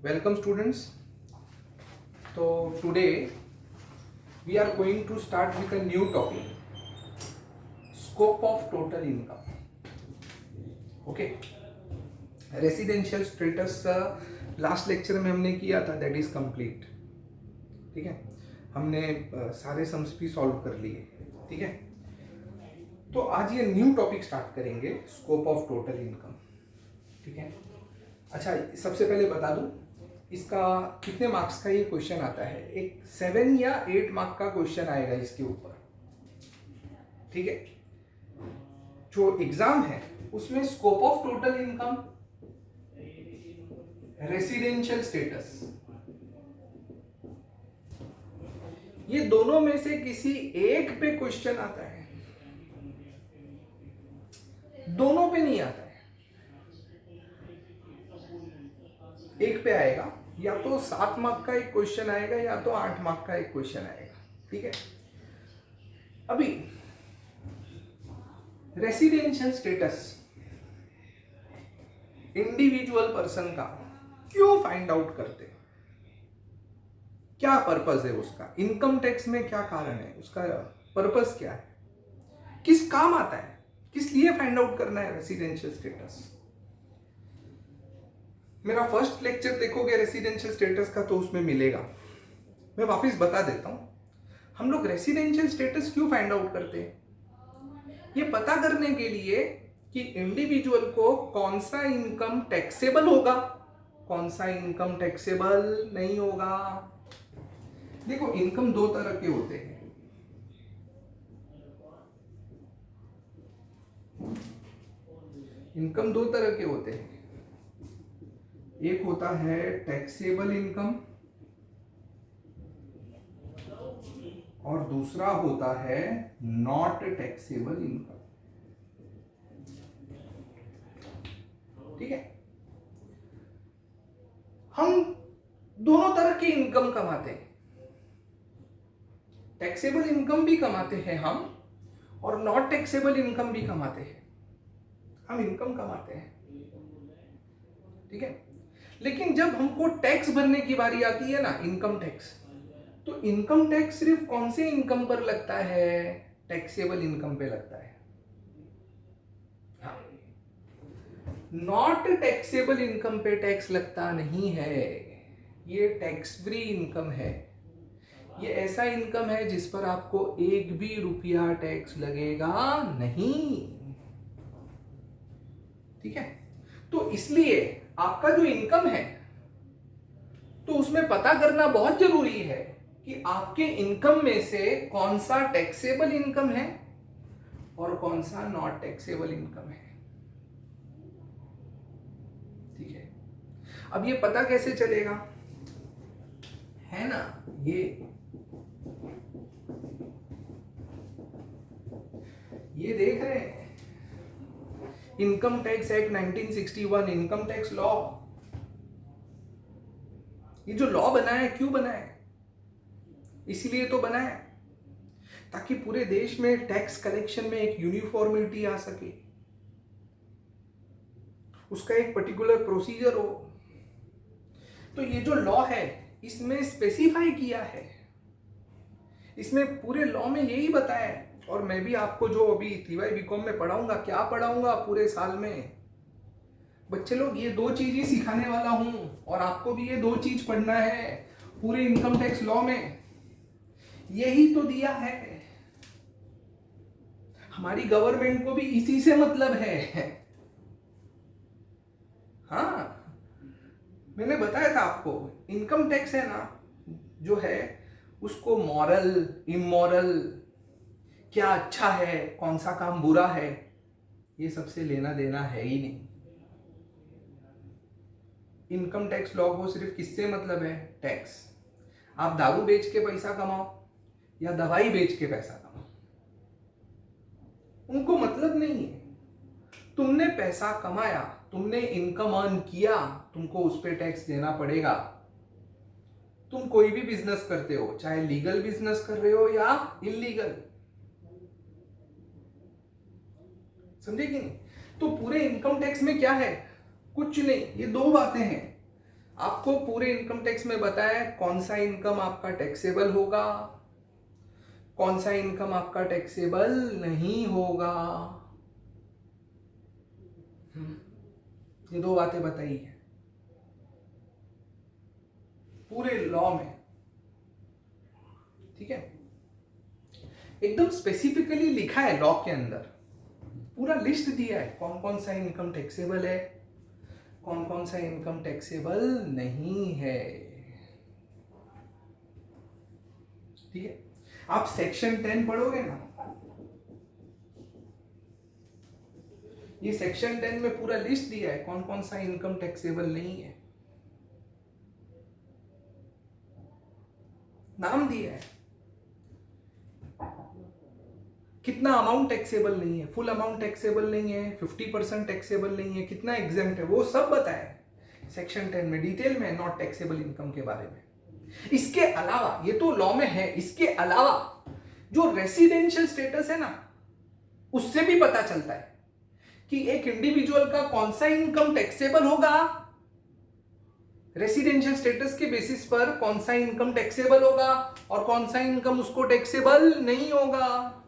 Welcome students. So today we are going to start with a new topic, scope of total income. Okay. Residential status last lecture में हमने किया था, that is complete. ठीक है, हमने सारे sums भी सॉल्व कर लिए. ठीक है, तो आज ये न्यू टॉपिक स्टार्ट करेंगे, स्कोप ऑफ टोटल इनकम. ठीक है. अच्छा, सबसे पहले बता दूं इसका कितने मार्क्स का ये क्वेश्चन आता है. एक 7 या 8 मार्क का क्वेश्चन आएगा इसके ऊपर. ठीक है, जो एग्जाम है उसमें scope of total income, residential status, ये दोनों में से किसी एक पे क्वेश्चन आता है, दोनों पे नहीं आता है. एक पे आएगा, या तो 7 मार्क का एक क्वेश्चन आएगा या तो 8 मार्क का एक क्वेश्चन आएगा. ठीक है, अभी रेसिडेंशियल स्टेटस इंडिविजुअल पर्सन का क्यों फाइंड आउट करते, क्या पर्पस है उसका, इनकम टैक्स में क्या कारण है, उसका पर्पस क्या है, किस काम आता है, किस लिए फाइंड आउट करना है रेसिडेंशियल स्टेटस. मेरा फर्स्ट लेक्चर देखोगे रेसिडेंशियल स्टेटस का तो उसमें मिलेगा. मैं वापस बता देता हूं, हम लोग रेसिडेंशियल स्टेटस क्यों फाइंड आउट करते हैं. ये पता करने के लिए कि इंडिविजुअल को कौन सा इनकम टैक्सेबल होगा, कौन सा इनकम टैक्सेबल नहीं होगा. देखो, इनकम दो तरह के होते हैं. इनकम दो तरह के होते हैं. एक होता है टैक्सेबल इनकम और दूसरा होता है नॉट टैक्सेबल इनकम. ठीक है, हम दोनों तरह की इनकम कमाते हैं. टैक्सेबल इनकम भी कमाते हैं हम, और नॉट टैक्सेबल इनकम भी कमाते हैं. हम इनकम कमाते हैं. ठीक है, लेकिन जब हमको टैक्स भरने की बारी आती है ना, इनकम टैक्स, तो इनकम टैक्स सिर्फ कौन से इनकम पर लगता है, टैक्सेबल इनकम पे लगता है. नॉट टैक्सेबल इनकम पे टैक्स लगता नहीं है. ये टैक्स फ्री इनकम है. ये ऐसा इनकम है जिस पर आपको एक भी रुपया टैक्स लगेगा नहीं. ठीक है, तो इसलिए आपका जो इनकम है तो उसमें पता करना बहुत जरूरी है कि आपके इनकम में से कौन सा टैक्सेबल इनकम है और कौन सा नॉट टैक्सेबल इनकम है. ठीक है, अब ये पता कैसे चलेगा, है ना, ये देख रहे हैं income tax act 1961, income tax law. ये जो लॉ बना है, क्यों बना है, इसीलिए तो बना है ताकि पूरे देश में टैक्स कलेक्शन में एक यूनिफॉर्मिटी आ सके, उसका एक पर्टिकुलर प्रोसीजर हो. तो ये जो लॉ है इसमें स्पेसिफाई किया है, इसमें पूरे लॉ में यही बताया है. और मैं भी आपको जो अभी TY BCom में पढ़ाऊंगा, क्या पढ़ाऊंगा पूरे साल में, बच्चे लोग, ये 2 चीज ही सिखाने वाला हूं. और आपको भी ये 2 चीज पढ़ना है पूरे इनकम टैक्स लॉ में. यही तो दिया है, हमारी गवर्नमेंट को भी इसी से मतलब है. हाँ, मैंने बताया था आपको, इनकम टैक्स है ना जो है, उसको मॉरल, इमोरल, क्या अच्छा है, कौन सा काम बुरा है, ये सबसे लेना देना है ही नहीं. इनकम टैक्स लॉ को सिर्फ किससे मतलब है, टैक्स. आप दारू बेच के पैसा कमाओ या दवाई बेच के पैसा कमाओ, उनको मतलब नहीं है. तुमने पैसा कमाया, तुमने इनकम अर्न किया, तुमको उस पर टैक्स देना पड़ेगा. तुम कोई भी बिजनेस करते हो, चाहे लीगल बिजनेस कर रहे हो या इलीगल, समझे कि नहीं. तो पूरे इनकम टैक्स में क्या है, कुछ नहीं, ये 2 बातें हैं. आपको पूरे इनकम टैक्स में बताया कौन सा इनकम आपका टैक्सेबल होगा, कौन सा इनकम आपका टैक्सेबल नहीं होगा। ये दो बातें बताई है पूरे लॉ में, ठीक है। एकदम स्पेसिफिकली लिखा है लॉ के अंदर, पूरा लिस्ट दिया है कौन कौन सा इनकम टैक्सेबल है, कौन कौन सा इनकम टैक्सेबल नहीं है, ठीक है। आप सेक्शन 10 पढ़ोगे ना, ये सेक्शन 10 में पूरा लिस्ट दिया है कौन कौन सा इनकम टैक्सेबल नहीं है, नाम दिया है, कितना अमाउंट टैक्सेबल नहीं है, फुल अमाउंट टैक्सेबल नहीं है, 50% टैक्सेबल नहीं है, कितना एग्जेम्प्ट है, वो सब बताया है सेक्शन 10 में डिटेल में नॉट टैक्सेबल इनकम के बारे में। इसके अलावा, ये तो लॉ में है, इसके अलावा जो रेसिडेंशियल स्टेटस है ना, उससे भी पता चलता है कि एक इंडिविजुअल का कौन सा इनकम टैक्सेबल होगा, रेसिडेंशियल स्टेटस के बेसिस पर कौन सा इनकम टैक्सेबल होगा और कौन सा इनकम उसको टैक्सेबल नहीं होगा,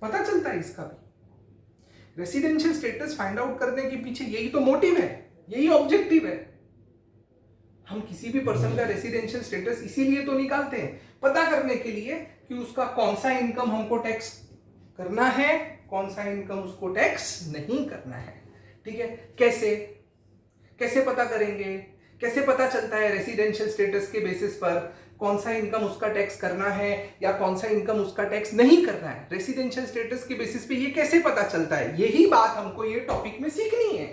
पता चलता है इसका भी। रेसिडेंशियल स्टेटस फाइंड आउट करने के पीछे यही तो मोटिव है, यही ऑब्जेक्टिव है। हम किसी भी पर्सन का रेसिडेंशियल स्टेटस इसीलिए तो निकालते हैं, पता करने के लिए कि उसका कौन सा इनकम हमको टैक्स करना है, कौन सा इनकम उसको टैक्स नहीं करना है, ठीक है। कैसे कैसे पता करेंगे, कैसे पता चलता है रेसिडेंशियल स्टेटस के बेसिस पर कौन सा इनकम उसका टैक्स करना है या कौन सा इनकम उसका टैक्स नहीं करना है, रेसिडेंशियल स्टेटस के बेसिस पे ये कैसे पता चलता है, यही बात हमको ये टॉपिक में सीखनी है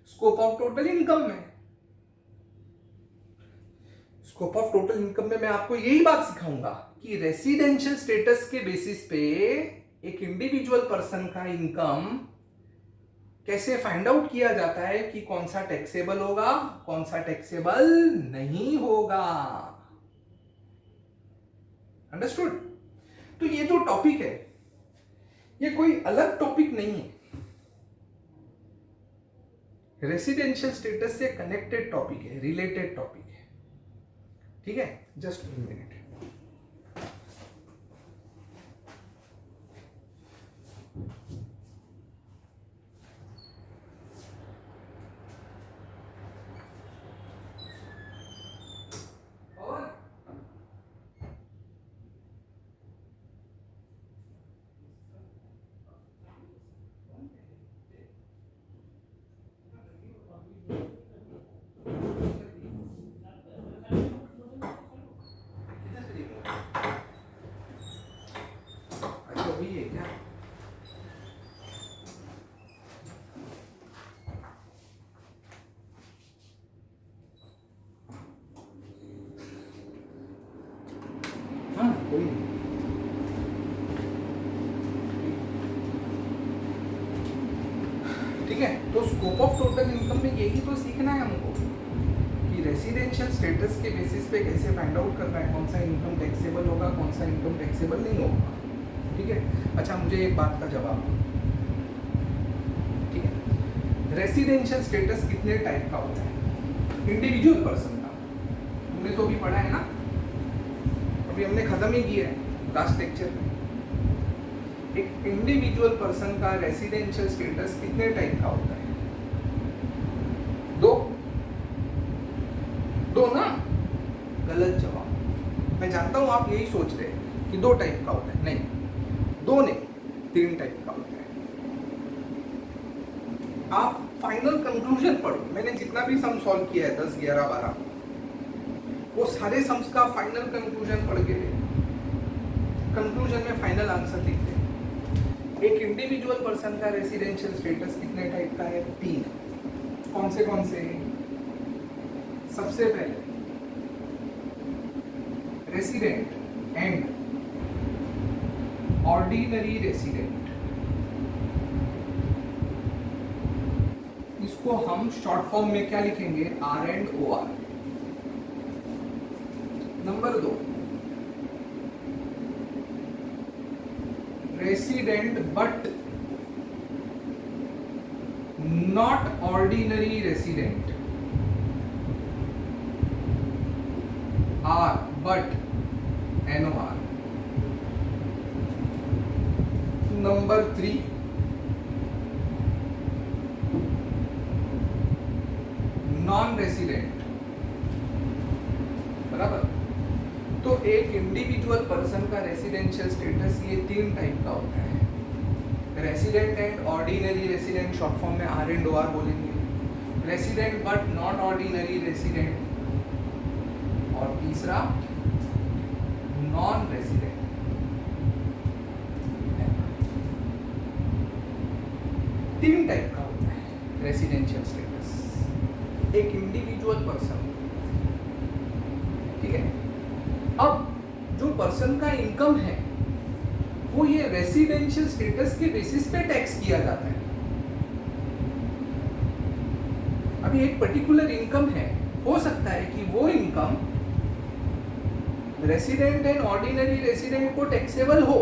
स्कोप ऑफ टोटल इनकम में। स्कोप ऑफ टोटल इनकम में मैं आपको यही बात सिखाऊंगा कि रेसिडेंशियल स्टेटस के बेसिस पे एक इंडिविजुअल पर्सन का इनकम कैसे फाइंड आउट किया जाता है कि कौन सा टैक्सेबल होगा, कौन सा टैक्सेबल नहीं होगा। अंडरस्टूड? तो ये जो टॉपिक है ये कोई अलग टॉपिक नहीं है, रेसिडेंशियल स्टेटस से कनेक्टेड टॉपिक है, रिलेटेड टॉपिक है, ठीक है। Just 1 minute. ठीक है, तो स्कोप ऑफ टोटल इनकम में यही तो सीखना है हमको कि रेसिडेंशियल स्टेटस के बेसिस पे कैसे फाइंड आउट करना है कौन सा इनकम टैक्सेबल होगा, कौन सा इनकम टैक्सेबल नहीं होगा, ठीक है। अच्छा, मुझे एक बात का जवाब दो, ठीक है। रेसिडेंशियल स्टेटस कितने टाइप का होता है इंडिविजुअल पर्सन का? हमने तो अभी पढ़ा है ना, अभी हमने खत्म ही किया है लास्ट लेक्चर में। एक इंडिविजुअल पर्सन का रेसिडेंशियल स्टेटस कितने टाइप का होता है? दो ना? गलत जवाब। मैं जानता हूं आप यही सोच रहे हैं कि 2 टाइप का होता है, नहीं, 2 नहीं, 3 टाइप का होता है। आप फाइनल कंक्लूजन पढ़ो, मैंने जितना भी सम सॉल्व किया है 10, 11, 12, वो सारे सम्स का फाइनल कंक्लूजन पढ़ के कंक्लूजन में फाइनल आंसर लिखते हैं। एक इंडिविजुअल पर्सन का रेसिडेंशियल स्टेटस कितने टाइप का है? 3। कौन से? सबसे पहले रेसिडेंट एंड ऑर्डिनरी रेसिडेंट, इसको हम शॉर्ट फॉर्म में क्या लिखेंगे? R&OR। Number 2, resident but not ordinary resident R but NOR. Number 3, non resident. बराबर. तो एक इंडिविजुअल पर्सन का रेसिडेंशियल स्टेटस ये 3 टाइप का होता है. Resident and ordinary resident, short form में R एंड OR बोलेंगे. Resident but not ordinary resident. और तीसरा नॉन रेसिडेंट. तीन टाइप का होता है रेसिडेंशियल स्टेटस एक इंडिविजुअल पर्सन. ठीक है. अब जो पर्सन का इनकम है वो ये रेसिडेंशियल स्टेटस के बेसिस पे टैक्स किया जाता है. अभी एक पर्टिकुलर इनकम है, हो सकता है कि वो income resident and ordinary resident को टैक्सेबल हो,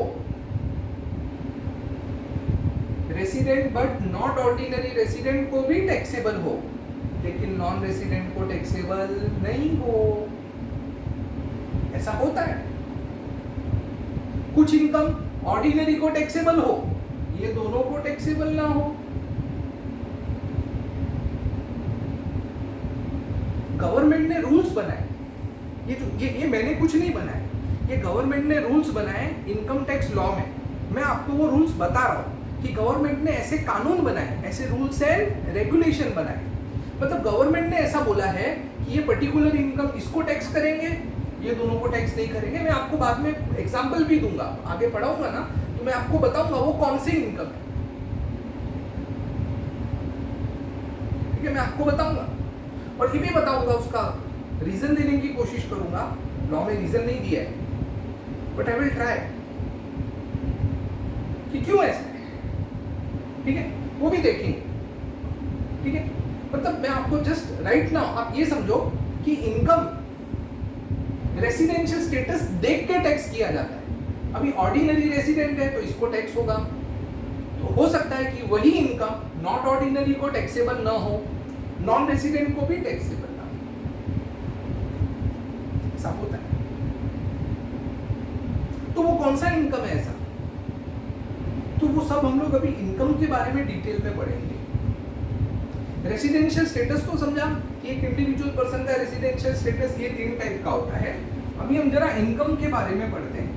resident but not ordinary resident को भी टैक्सेबल हो, लेकिन नॉन रेसिडेंट को टैक्सेबल नहीं हो. ऐसा होता है. कुछ इनकम ऑर्डिनरी को टैक्सेबल हो, ये दोनों को टैक्सेबल ना हो. गवर्नमेंट ने रूल्स बनाए. ये मैंने कुछ नहीं बनाए, ये गवर्नमेंट ने रूल्स बनाए इनकम टैक्स लॉ में. मैं आपको वो रूल्स बता रहा हूं कि गवर्नमेंट ने ऐसे कानून बनाए, ऐसे रूल्स एंड रेगुलेशन बनाए. मतलब गवर्नमेंट ने ऐसा बोला है कि ये पर्टिकुलर इनकम इसको टैक्स करेंगे, ये दोनों को टैक्स नहीं करेंगे. मैं आपको बाद में एग्जांपल भी दूंगा, आगे पढ़ाऊंगा ना तो मैं आपको बताऊंगा वो कौन सी इनकम है. ठीक है, मैं आपको बताऊंगा और ये भी बताऊंगा, उसका रीजन देने की कोशिश करूंगा. लॉ में रीजन नहीं दिया है, बट आई विल ट्राई कि क्यों ऐसा है. ठीक है, वो भी देखेंगे. ठीक है, मतलब मैं आपको जस्ट राइट नाउ आप ये समझो कि इनकम रेसिडेंशियल स्टेटस देख के टैक्स किया जाता है. अभी ऑर्डिनरी रेसिडेंट है तो इसको टैक्स होगा, तो हो सकता है कि वही इनकम नॉट ऑर्डिनरी को टैक्सेबल ना हो, नॉन रेसिडेंट को भी टैक्सेबल ना हो. ऐसा होता है. तो वो कौन सा इनकम है ऐसा, तो वो सब हम लोग अभी इनकम के बारे में डिटेल में पढ़ेंगे. रेसिडेंशियल स्टेटस तो समझा कि एक इंडिविजुअल पर्सन का रेसिडेंशियल स्टेटस ये 3 टाइप का होता है. अभी हम जरा इनकम के बारे में पढ़ते हैं.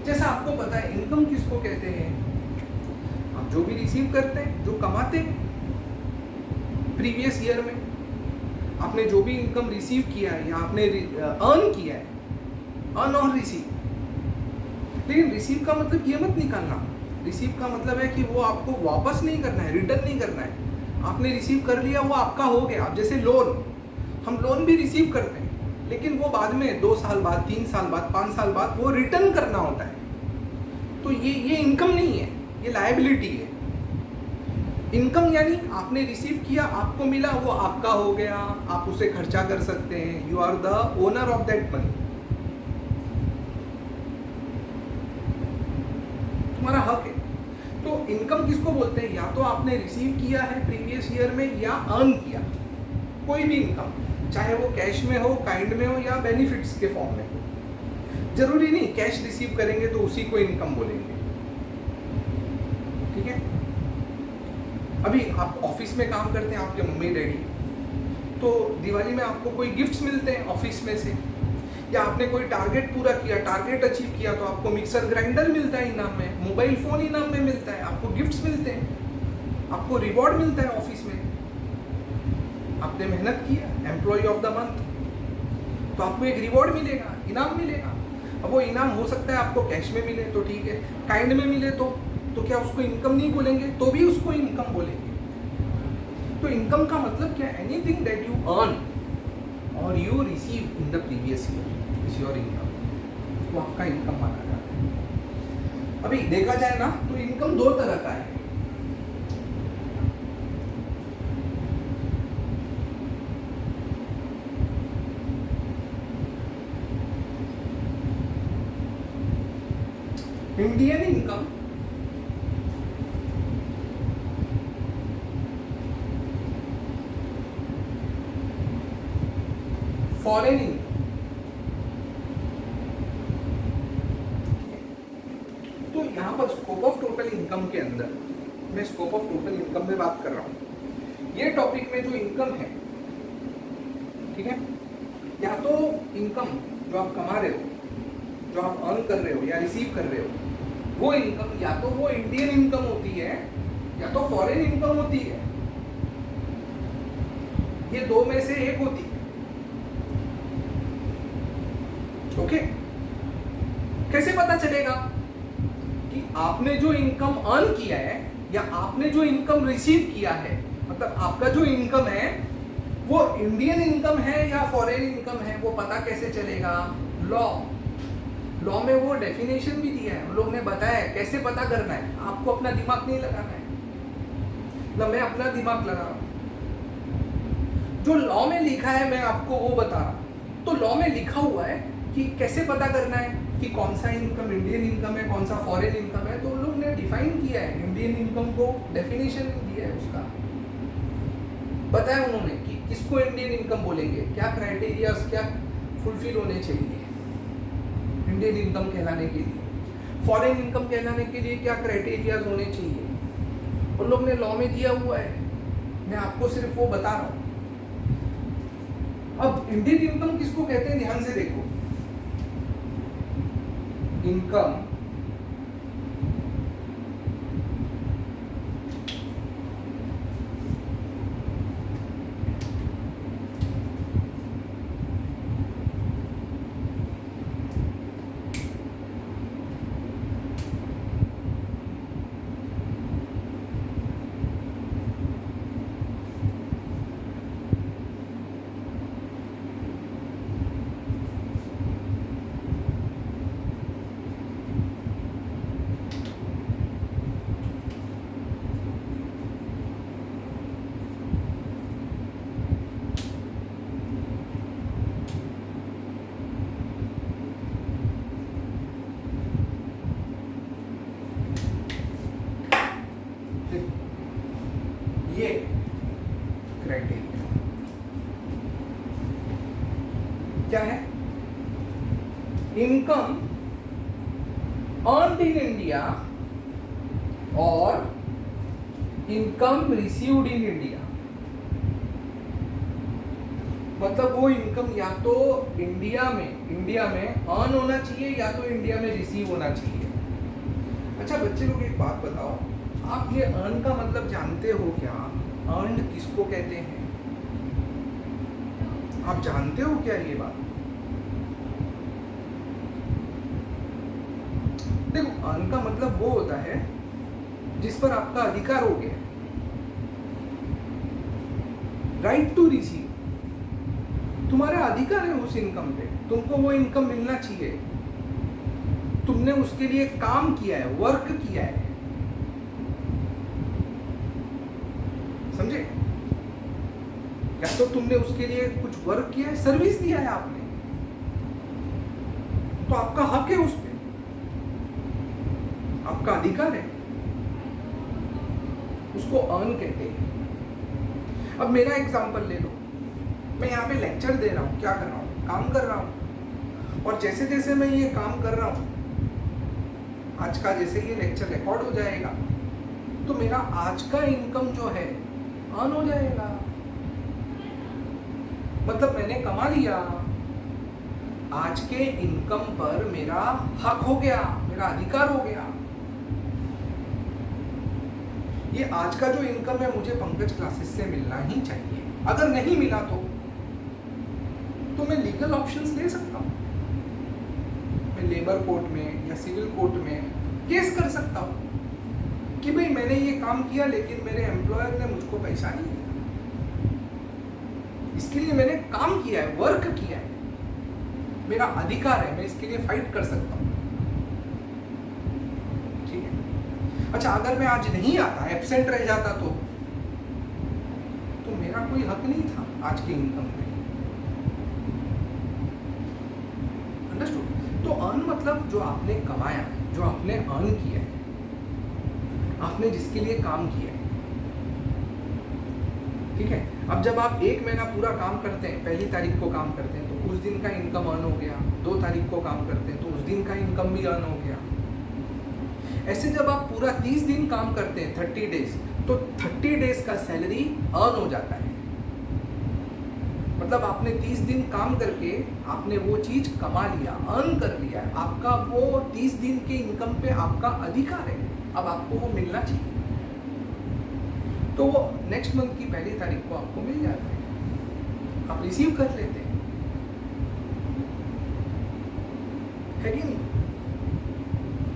जैसा आपको पता है इनकम किसको कहते हैं, आप जो भी रिसीव करते हैं, जो कमाते हैं प्रीवियस ईयर में, आपने जो भी इनकम रिसीव किया है या आपने अर्न किया है, अर्न और रिसीव. लेकिन रिसीव का मतलब ये मत निकालना, रिसीव का मतलब है कि वो आपको वापस नहीं करना है, रिटर्न नहीं करना है. आपने रिसीव कर लिया, वो आपका हो गया. अब जैसे लोन, हम लोन भी रिसीव करते हैं, लेकिन वो बाद में 2 साल बाद, 3 साल बाद, 5 साल बाद वो रिटर्न करना होता है. तो ये इनकम नहीं है, ये लायबिलिटी है. इनकम यानी आपने रिसीव किया, आपको मिला, वो आपका हो गया, आप उसे खर्चा कर सकते हैं. You are the owner of that money, तुम्हारा हक है. तो इनकम किसको बोलते हैं, या तो आपने रिसीव किया है प्रीवियस ईयर में या अर्न किया, कोई भी इनकम, चाहे वो कैश में हो, काइंड में हो या बेनिफिट्स के फॉर्म में हो. जरूरी नहीं कैश रिसीव करेंगे तो उसी को इनकम बोलेंगे. ठीक है. अभी आप ऑफिस में काम करते हैं, आपके मम्मी डैडी, तो दिवाली में आपको कोई गिफ्ट्स मिलते हैं ऑफिस में से, या आपने कोई टारगेट पूरा किया, टारगेट अचीव किया तो आपको मिक्सर ग्राइंडर मिलता है इनाम में, मोबाइल फोन इनाम में मिलता है, आपको गिफ्ट्स मिलते हैं, आपको रिवॉर्ड मिलता है ऑफिस में. आपने मेहनत किया, एम्प्लॉय ऑफ द मंथ, तो आपको एक रिवॉर्ड मिलेगा, इनाम मिलेगा. अब वो इनाम हो सकता है आपको कैश में मिले तो ठीक है, काइंड में मिले तो क्या उसको इनकम नहीं बोलेंगे, तो भी उसको इनकम बोलेंगे. तो इनकम का मतलब क्या, एनीथिंग दैट यू अर्न और you receive in the previous year is your income, वो आपका इनकम माना जाता है. अभी देखा जाए ना तो इनकम 2 तरह का है. Indian income foreign income. तो यहां पर स्कोप ऑफ टोटल इनकम के अंदर मैं स्कोप ऑफ टोटल इनकम में बात कर रहा हूं। ये टॉपिक में जो इनकम है, ठीक है, या तो इनकम जो आप कमा रहे हो, जो आप अर्न कर रहे हो या रिसीव कर रहे हो, वो इनकम या तो वो इंडियन इनकम होती है या तो फॉरेन इनकम होती है। ये दो में से एक होती है। ओके, कैसे पता चलेगा कि आपने जो इनकम अर्न किया है या आपने जो इनकम रिसीव किया है, मतलब आपका जो इनकम है वो इंडियन इनकम है या फॉरेन इनकम है, वो पता कैसे चलेगा? लॉ में वो डेफिनेशन भी दिया है, उन लोग ने बताया है कैसे पता करना है। आपको अपना दिमाग नहीं लगाना है ना, मैं अपना दिमाग लगा रहा हूं। जो लॉ में लिखा है मैं आपको वो बता रहा हूं। तो लॉ में लिखा हुआ है कि कैसे पता करना है कि कौन सा इनकम इंडियन इनकम है, कौन सा फॉरेन इनकम है। तो उन लोग ने डिफाइन किया है, इंडियन इनकम को डेफिनेशन दिया है, उसका बताया उन्होंने कि किसको इंडियन इनकम बोलेंगे, क्या क्राइटेरियाज क्या फुलफिल होने चाहिए इंडियन इनकम कहलाने के लिए, फॉरेन इनकम कहलाने के लिए क्या क्राइटेरियाज होने चाहिए। उन लोग ने लॉ में दिया हुआ है, मैं आपको सिर्फ वो बता रहा हूं। अब इंडियन इनकम किसको कहते हैं, ध्यान से देखो। इनकम ये क्राइटेरिया क्या है? इनकम अर्न्ड इन इंडिया और इनकम रिसीव्ड इन इंडिया। मतलब वो इनकम या तो इंडिया में अर्न होना चाहिए या तो इंडिया में रिसीव होना चाहिए। अच्छा बच्चे लोग एक बात बताओ, आप ये अर्न का मतलब जानते हो क्या? अर्न किसको कहते हैं? आप जानते हो क्या ये बात? देखो, अर्न का मतलब वो होता है जिस पर आपका अधिकार हो गया, राइट टू रिसीव। तुम्हारा अधिकार है उस इनकम पे, तुमको वो इनकम मिलना चाहिए। तुमने उसके लिए काम किया है, वर्क किया है, समझे? या तो तुमने उसके लिए कुछ वर्क किया है, सर्विस दिया है आपने, तो आपका हक है उस पे, आपका अधिकार है, उसको अर्न कहते हैं। अब मेरा एग्जांपल ले लो, मैं यहाँ पे लेक्चर दे रहा हूँ, क्या कर रहा हूँ? काम कर रहा हूँ। और जैसे जैसे मैं ये काम कर रहा हूँ, आज का जैसे ये लेक्चर रिकॉर्ड हो जाएगा तो मेरा आज का इनकम जो है अर्न हो जाएगा। मतलब मैंने कमा लिया, आज के इनकम पर मेरा हक हो गया, मेरा अधिकार हो गया। ये आज का जो इनकम है मुझे पंकज क्लासेस से मिलना ही चाहिए। अगर नहीं मिला तो मैं लीगल ऑप्शंस ले सकता हूँ। मैं लेबर कोर्ट में या सिविल कोर्ट में केस कर सकता हूँ कि भाई मैंने ये काम किया लेकिन मेरे एम्प्लॉयर ने मुझको पैसा नहीं दिया, इसके लिए मैंने काम किया है, वर्क किया है, मेरा अधिकार है, मैं इसके लिए फाइट कर सकता हूँ। ठीक है। अच्छा, अगर मैं आज नहीं आता, एब्सेंट रह जाता तो मेरा कोई हक नहीं था आज के इनकम पे। अंडरस्टूड? तो अर्न मतलब जो आपने कमाया, जो आपने अर्न किया है, आपने जिसके लिए काम किया है, ठीक है। अब जब आप 1 महीना पूरा काम करते हैं, पहली तारीख को काम करते हैं तो उस दिन का इनकम अर्न हो गया, 2 तारीख को काम करते हैं तो उस दिन का इनकम भी अर्न हो गया। ऐसे जब आप पूरा 30 दिन काम करते हैं, 30 डेज, तो 30 डेज का सैलरी अर्न हो जाता है। मतलब आपने 30 दिन काम करके आपने वो चीज कमा लिया, अर्न कर लिया, आपका वो 30 दिन के इनकम पे आपका अधिकार है, अब आपको वो मिलना चाहिए। तो वो नेक्स्ट मंथ की पहली तारीख को आपको मिल जाता है, आप रिसीव कर लेते हैं, है कि नहीं?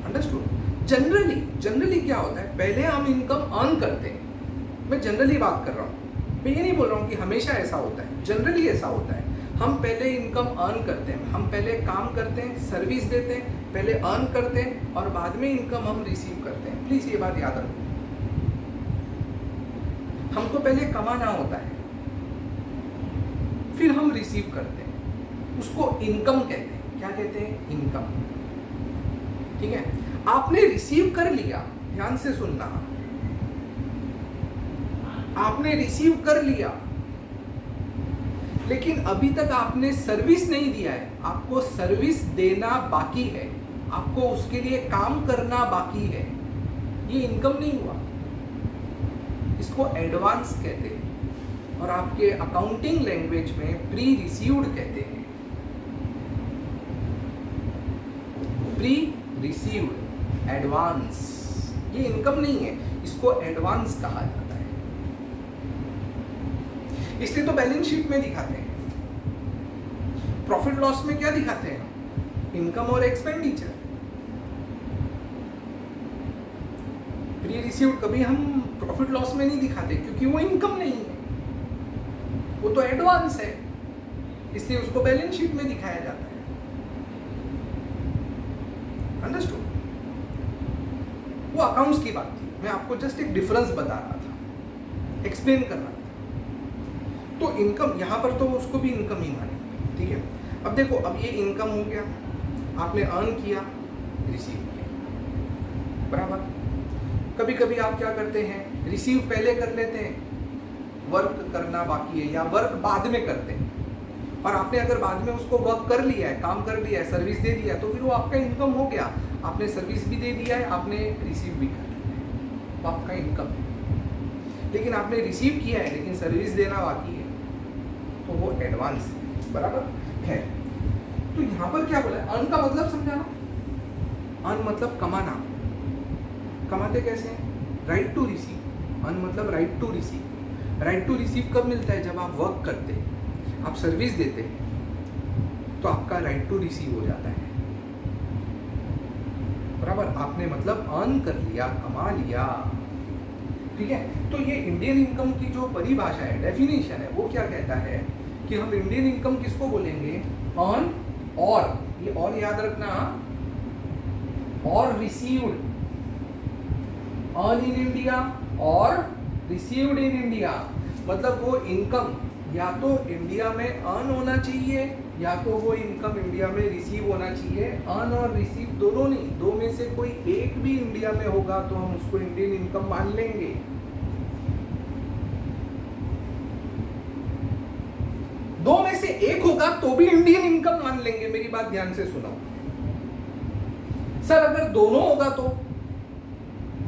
अंडरस्टूड? जनरली क्या होता है, पहले हम इनकम अर्न करते हैं। मैं जनरली बात कर रहा हूँ, मैं ये नहीं बोल रहा हूँ कि हमेशा ऐसा होता है, जनरली ऐसा होता है। हम पहले इनकम अर्न करते हैं, हम पहले काम करते हैं, सर्विस देते हैं, पहले अर्न करते हैं और बाद में इनकम हम रिसीव करते हैं। प्लीज ये बात याद रखो, हमको पहले कमाना होता है, फिर हम रिसीव करते हैं, उसको इनकम कहते हैं। क्या कहते हैं? इनकम। ठीक है, आपने रिसीव कर लिया, ध्यान से सुनना, आपने रिसीव कर लिया, लेकिन अभी तक आपने सर्विस नहीं दिया है, आपको सर्विस देना बाकी है, आपको उसके लिए काम करना बाकी है, ये इनकम नहीं हुआ, इसको एडवांस कहते हैं और आपके अकाउंटिंग लैंग्वेज में प्री रिसीव्ड कहते हैं। प्री रिसीव्ड, एडवांस, ये इनकम नहीं है, इसको एडवांस कहा जाता है। इसलिए तो बैलेंस शीट में दिखाते हैं, प्रॉफिट लॉस में क्या दिखाते हैं? इनकम और एक्सपेंडिचर। प्री रिसीव्ड कभी हम प्रॉफिट लॉस में नहीं दिखाते क्योंकि वो इनकम नहीं है, वो तो एडवांस है, इसलिए उसको बैलेंस शीट में दिखाया जाता है। अंडरस्टूड? वो अकाउंट्स की बात थी, मैं आपको जस्ट एक डिफरेंस बता रहा था, एक्सप्लेन कर रहा था। तो इनकम यहां पर तो उसको भी इनकम ही मानेंगे। ठीक है, अब देखो, अब ये इनकम हो गया, आपने अर्न किया, रिसीव किया, बराबर। कभी कभी आप क्या करते हैं, रिसीव पहले कर लेते हैं, वर्क करना बाकी है या वर्क बाद में करते हैं, और आपने अगर बाद में उसको वर्क कर लिया है, काम कर लिया है, सर्विस दे दिया है, तो फिर वो आपका इनकम हो गया। आपने सर्विस भी दे दिया है, आपने रिसीव भी कर लिया है, वो आपका इनकम है। लेकिन आपने रिसीव किया है लेकिन सर्विस देना बाकी है, तो वो एडवांस है, बराबर है। तो यहां पर क्या बोला है, अर्न का मतलब समझाना। अर्न मतलब कमाना, कमाते कैसे हैं? Right to receive. अर्न मतलब right to receive. Right to receive कब मिलता है? जब आप वर्क करते हैं, आप सर्विस देते हैं, तो आपका राइट टू रिसीव हो जाता है, बराबर। आपने मतलब अर्न कर लिया, कमा लिया। ठीक है, तो ये इंडियन इनकम की जो परिभाषा है, डेफिनेशन है, वो क्या कहता है कि हम इंडियन इनकम किसको बोलेंगे? अर्न और, ये और याद रखना, और रिसीव्ड, अर्न इन इंडिया और रिसीव्ड इन इंडिया। मतलब वो इनकम या तो इंडिया में अर्न होना चाहिए या तो वो इनकम इंडिया में रिसीव होना चाहिए। अर्न और रिसीव दोनों नहीं, दो में से कोई एक भी इंडिया में होगा तो हम उसको इंडियन इनकम मान लेंगे। दो में से एक होगा तो भी इंडियन इनकम मान लेंगे। मेरी बात ध्यान से सुनो सर, अगर दोनों होगा तो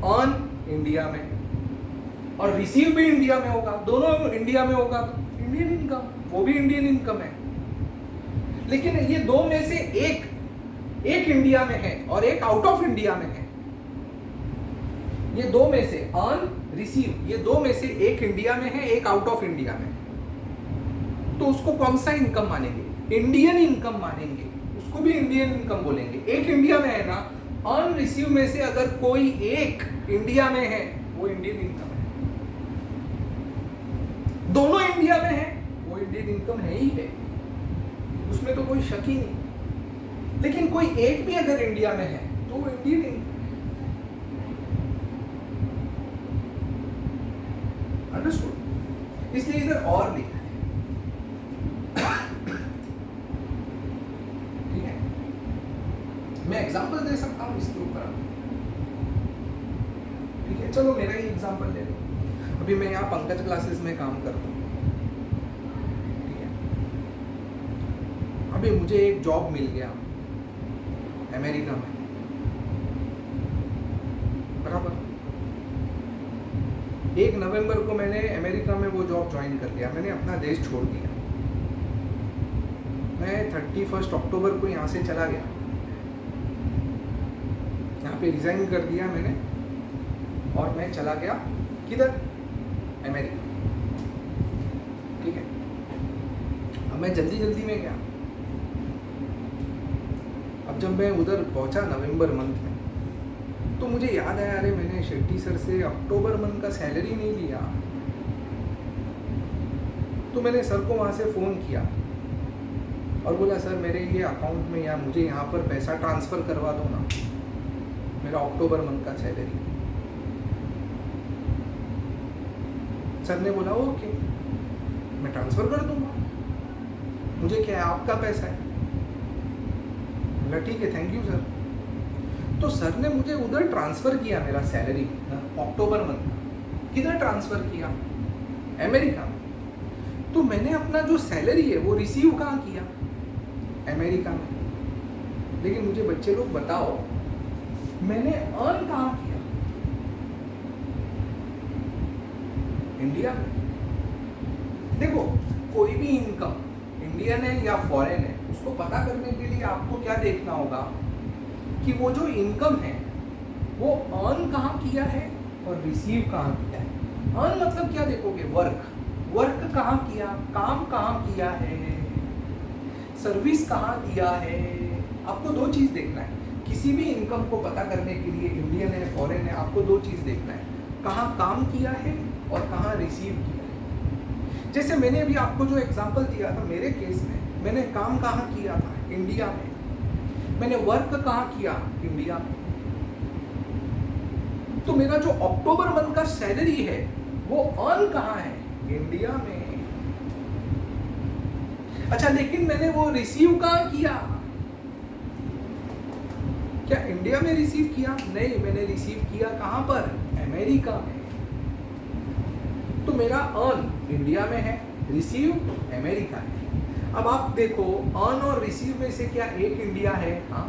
अर्न इंडिया में और रिसीव भी इंडिया में होगा, दोनों इंडिया में होगा तो इंडियन इनकम, वो भी इंडियन इनकम है। लेकिन ये दो में से एक इंडिया में है और एक आउट ऑफ इंडिया में है। ये दो में से अर्न, रिसीव, ये दो में से एक इंडिया में है, एक आउट ऑफ इंडिया में है, तो उसको कौन सा इनकम मानेंगे? इंडियन इनकम मानेंगे, उसको भी इंडियन इनकम बोलेंगे। एक इंडिया में है ना, अर्न रिसीव में से अगर कोई एक इंडिया में है वो इंडियन इनकम है। दोनोme इंडिया में है वो इंडियन इनकम है ही है, उसमें तो कोई शक ही नहीं। लेकिन कोई एक भी अगर इंडिया में है तो वो इंडियन इनकम है। अंडरस्टूड? इसलिए इधर और लिखा है। ठीक है, मैं एग्जांपल दे सकता हूं इसके ऊपर। ठीक है, चलो मेरा ही एग्जांपल ले लो। अभी मैं यहाँ पंकज क्लासेस में काम करता हूँ, ठीक है। अभी मुझे एक जॉब मिल गया अमेरिका में, बराबर। 1 नवंबर को मैंने अमेरिका में वो जॉब ज्वाइन कर लिया, मैंने अपना देश छोड़ दिया। मैं 31 अक्टूबर को यहाँ से चला गया, यहाँ पे रिजाइन कर दिया मैंने, और मैं चला गया किधर, अमेरिका, ठीक है। अब मैं जल्दी जल्दी में गया। अब जब मैं उधर पहुंचा नवंबर मंथ में, तो मुझे याद आया, अरे मैंने शेट्टी सर से अक्टूबर मंथ का सैलरी नहीं लिया। तो मैंने सर को वहाँ से फ़ोन किया और बोला, सर मेरे ये अकाउंट में, या मुझे यहाँ पर पैसा ट्रांसफ़र करवा दो ना, मेरा अक्टूबर मंथ का सैलरी। सर ने बोला ओके, मैं ट्रांसफ़र कर दूंगा, मुझे क्या है, आपका पैसा है। बोला ठीक है, थैंक यू सर। तो सर ने मुझे उधर ट्रांसफ़र किया मेरा सैलरी अक्टूबर मंथ का। किधर ट्रांसफ़र किया, अमेरिका में। तो मैंने अपना जो सैलरी है वो रिसीव कहाँ किया, अमेरिका में। लेकिन मुझे बच्चे लोग बताओ, मैंने अर्न कहाँ किया, इंडिया में। देखो, कोई भी इनकम, इंडियन है या फॉरेन है, उसको पता करने के लिए आपको क्या देखना होगा कि वो जो इनकम है वो अर्न कहाँ किया है और रिसीव कहाँ किया है। अर्न मतलब क्या देखोगे, वर्क कहाँ किया, काम कहाँ किया है, सर्विस कहाँ दिया है। आपको 2 चीज़ देखना है किसी भी इनकम को पता करने के लिए, इंडियन है फॉरेन है। आपको 2 चीज़ देखना है, कहाँ काम किया है और कहाँ रिसीव किया है। जैसे मैंने अभी आपको जो एग्जांपल दिया था, मेरे केस में मैंने काम कहाँ किया था, इंडिया में। मैंने वर्क कहाँ किया, इंडिया में। तो मेरा जो अक्टूबर मंथ का सैलरी है वो अर्न कहाँ है, इंडिया में। अच्छा, लेकिन मैंने वो रिसीव कहाँ किया, क्या इंडिया में रिसीव किया? नहीं, मैंने रिसीव किया कहाँ पर, अमेरिका में। तो मेरा अर्न इंडिया में है, रिसीव अमेरिका में। अब आप देखो, अर्न और रिसीव में से क्या एक इंडिया है? हाँ,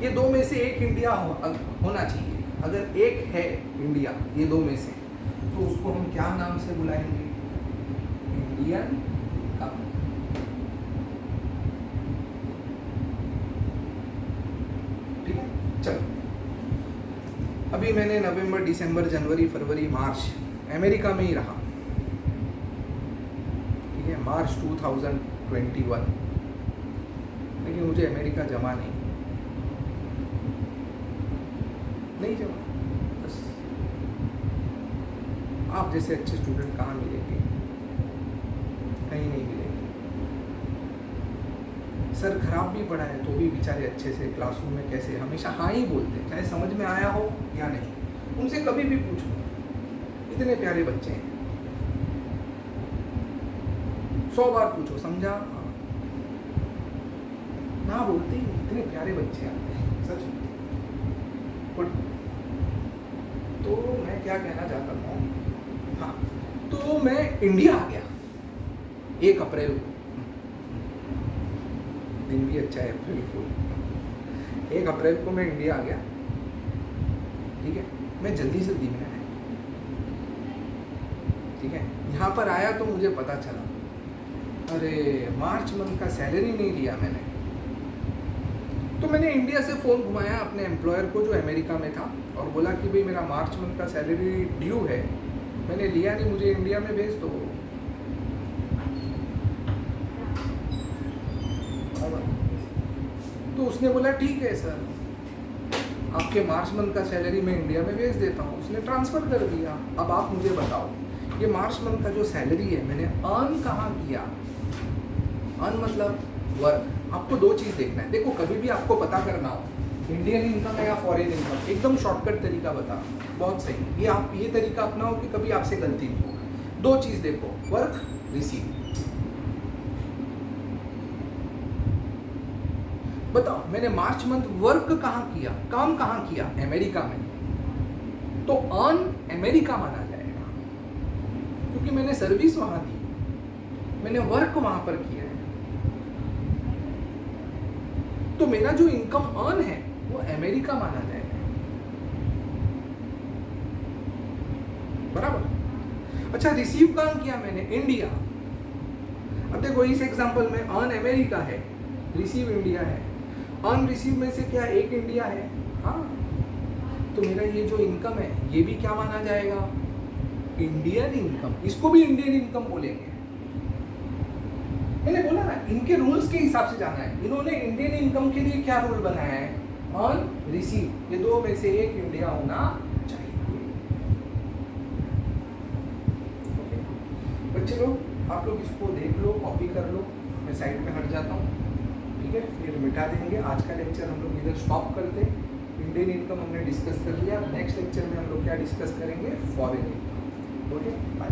ये 2 में से एक इंडिया होना चाहिए। अगर एक है इंडिया ये 2 में से, तो उसको हम क्या नाम से बुलाएंगे, इंडियन कप। ठीक है, चलो। अभी मैंने नवंबर, दिसंबर, जनवरी, फरवरी, मार्च अमेरिका में ही रहा, ठीक है, मार्च 2021। लेकिन मुझे अमेरिका जमा नहीं जमा। बस आप जैसे अच्छे स्टूडेंट कहाँ मिलेंगे, कहीं नहीं मिलेंगे। सर खराब भी पढ़ाए तो भी बेचारे अच्छे से क्लासरूम में कैसे हमेशा हाँ ही बोलते हैं, चाहे समझ में आया हो या नहीं। उनसे कभी भी पूछो, इतने प्यारे बच्चे हैं, 100 बार पूछो, समझा? ना बोलते ही, इतने प्यारे बच्चे आते हैं, सच में। तो मैं क्या कहना चाहता हूँ, हाँ, तो मैं इंडिया आ गया 1 अप्रैल को। दिन भी अच्छा है, अप्रैल फूल। 1 अप्रैल को मैं इंडिया आ गया, ठीक है। मैं जल्दी में आया, ठीक है। यहाँ पर आया तो मुझे पता चला, अरे मार्च मंथ का सैलरी नहीं लिया मैंने। तो मैंने इंडिया से फ़ोन घुमाया अपने एम्प्लॉयर को जो अमेरिका में था, और बोला कि भाई मेरा मार्च मंथ का सैलरी ड्यू है, मैंने लिया नहीं, मुझे इंडिया में भेज दो। तो उसने बोला ठीक है सर, आपके मार्च मंथ का सैलरी मैं इंडिया में भेज देता हूँ। उसने ट्रांसफ़र कर दिया। अब आप मुझे बताओ, ये मार्च मंथ का जो सैलरी है मैंने अर्न कहाँ किया? अर्न मतलब वर्क। आपको 2 चीज़ देखना है। देखो, कभी भी आपको पता करना हो इंडियन इनकम है या फॉरेन इनकम, एकदम शॉर्टकट तरीका बता, बहुत सही। ये आप ये तरीका अपनाओ कि कभी आपसे गलती नहीं हो। 2 चीज़ देखो, वर्क, रिसीव। बताओ, मैंने मार्च मंथ वर्क कहाँ किया, काम कहाँ किया? अमेरिका में। तो अर्न अमेरिका माना जाएगा। क्योंकि मैंने सर्विस वहां दी, मैंने वर्क वहां पर किया है, तो मेरा जो इनकम अर्न है वो अमेरिका माना जाएगा, बराबर। अच्छा, रिसीव कहां किया मैंने? इंडिया। अब देखो इस एग्जांपल में अर्न अमेरिका है, रिसीव इंडिया है। अर्न रिसीव में से क्या एक इंडिया है? हाँ, तो मेरा ये जो इनकम है ये भी क्या माना जाएगा? Indian income. इसको भी इंडियन इनकम बोलेंगे। मैंने बोला ना, इनके रूल्स के हिसाब से जाना है। इन्होंने इंडियन इनकम के लिए क्या रूल बनाया है? अर्न रिसीव, ये दो में से एक इंडिया होना चाहिए। बच्चे लोग, आप लोग इसको देख लो, कॉपी कर लो, मैं साइड में हट जाता हूँ, ठीक है, फिर मिटा देंगे। आज का लेक्चर हम लोग इधर स्टॉप करते हैं। इंडियन इनकम हमने डिस्कस कर लिया। नेक्स्ट लेक्चर में हम लोग क्या डिस्कस करेंगे? Foreign income. Okay, bye.